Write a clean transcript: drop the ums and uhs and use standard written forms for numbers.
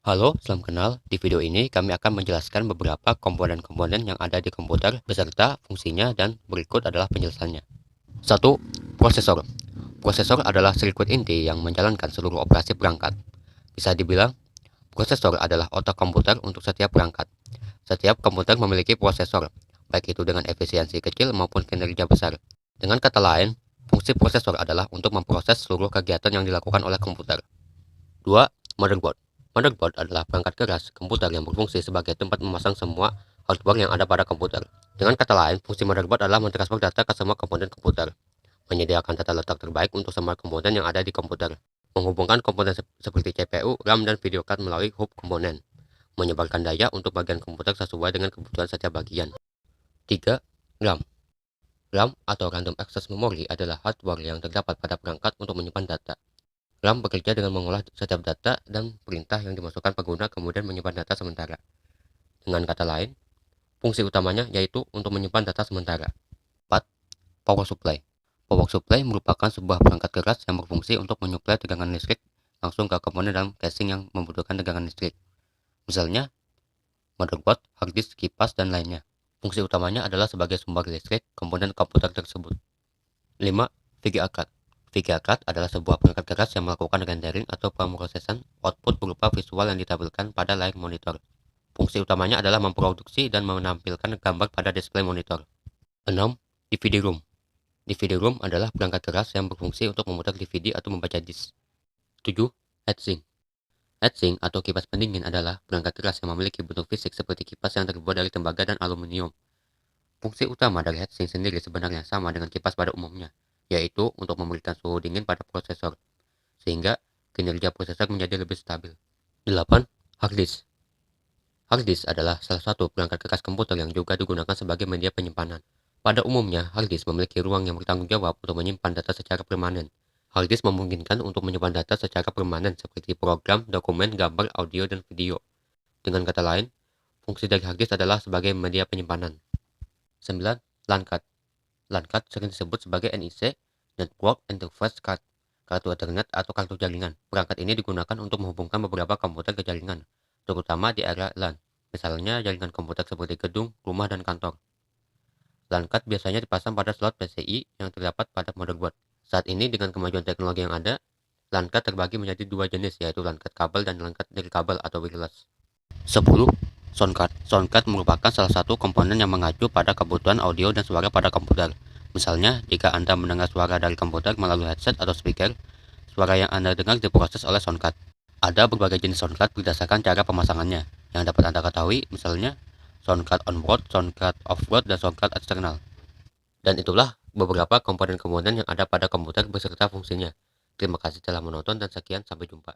Halo, salam kenal. Di video ini kami akan menjelaskan beberapa komponen-komponen yang ada di komputer beserta fungsinya dan berikut adalah penjelasannya. 1. Prosesor. Prosesor adalah sirkuit inti yang menjalankan seluruh operasi perangkat. Bisa dibilang, prosesor adalah otak komputer untuk setiap perangkat. Setiap komputer memiliki prosesor, baik itu dengan efisiensi kecil maupun kinerja besar. Dengan kata lain, fungsi prosesor adalah untuk memproses seluruh kegiatan yang dilakukan oleh komputer. 2. Motherboard. Motherboard adalah perangkat keras komputer yang berfungsi sebagai tempat memasang semua hardware yang ada pada komputer. Dengan kata lain, fungsi motherboard adalah mentransfer data ke semua komponen komputer, menyediakan tata letak terbaik untuk semua komponen yang ada di komputer, menghubungkan komponen seperti CPU, RAM, dan video card melalui hub komponen, menyebarkan daya untuk bagian komputer sesuai dengan kebutuhan setiap bagian. 3. RAM. RAM atau Random Access Memory adalah hardware yang terdapat pada perangkat untuk menyimpan data. RAM bekerja dengan mengolah setiap data dan perintah yang dimasukkan pengguna kemudian menyimpan data sementara. Dengan kata lain, fungsi utamanya yaitu untuk menyimpan data sementara. 4. Power Supply. Power Supply merupakan sebuah perangkat keras yang berfungsi untuk menyuplai tegangan listrik langsung ke komponen dalam casing yang membutuhkan tegangan listrik. Misalnya, motherboard, hard disk, kipas, dan lainnya. Fungsi utamanya adalah sebagai sumber listrik komponen komputer tersebut. 5. VGA card. VGA card adalah sebuah perangkat keras yang melakukan rendering atau pemrosesan output berupa visual yang ditampilkan pada layar monitor. Fungsi utamanya adalah memproduksi dan menampilkan gambar pada display monitor. 6. DVD ROM. DVD ROM adalah perangkat keras yang berfungsi untuk memutar DVD atau membaca disk. 7. Heatsink. Heatsink atau kipas pendingin adalah perangkat keras yang memiliki bentuk fisik seperti kipas yang terbuat dari tembaga dan aluminium. Fungsi utama dari heatsink sendiri sebenarnya sama dengan kipas pada umumnya, yaitu untuk memberikan suhu dingin pada prosesor, sehingga kinerja prosesor menjadi lebih stabil. 8. Hard disk. Hard disk adalah salah satu perangkat keras komputer yang juga digunakan sebagai media penyimpanan. Pada umumnya, hard disk memiliki ruang yang bertanggung jawab untuk menyimpan data secara permanen. Hard disk memungkinkan untuk menyimpan data secara permanen seperti program, dokumen, gambar, audio, dan video. Dengan kata lain, fungsi dari hard disk adalah sebagai media penyimpanan. 9. LAN card. LAN card sering disebut sebagai NIC, Network Interface Card, kartu Ethernet atau kartu jaringan. Perangkat ini digunakan untuk menghubungkan beberapa komputer ke jaringan, terutama di area LAN, misalnya jaringan komputer seperti gedung, rumah, dan kantor. LAN card biasanya dipasang pada slot PCI yang terdapat pada motherboard. Saat ini dengan kemajuan teknologi yang ada, LAN card terbagi menjadi dua jenis, yaitu LAN card kabel dan LAN card nirkabel atau wireless. 10. Sound card. Sound card merupakan salah satu komponen yang mengacu pada kebutuhan audio dan suara pada komputer. Misalnya, jika Anda mendengar suara dari komputer melalui headset atau speaker, suara yang Anda dengar diproses oleh sound card. Ada berbagai jenis sound card berdasarkan cara pemasangannya, yang dapat Anda ketahui, misalnya sound card on-board, sound card off-board, dan sound card eksternal. Dan itulah beberapa komponen-komponen yang ada pada komputer beserta fungsinya. Terima kasih telah menonton dan sekian, sampai jumpa.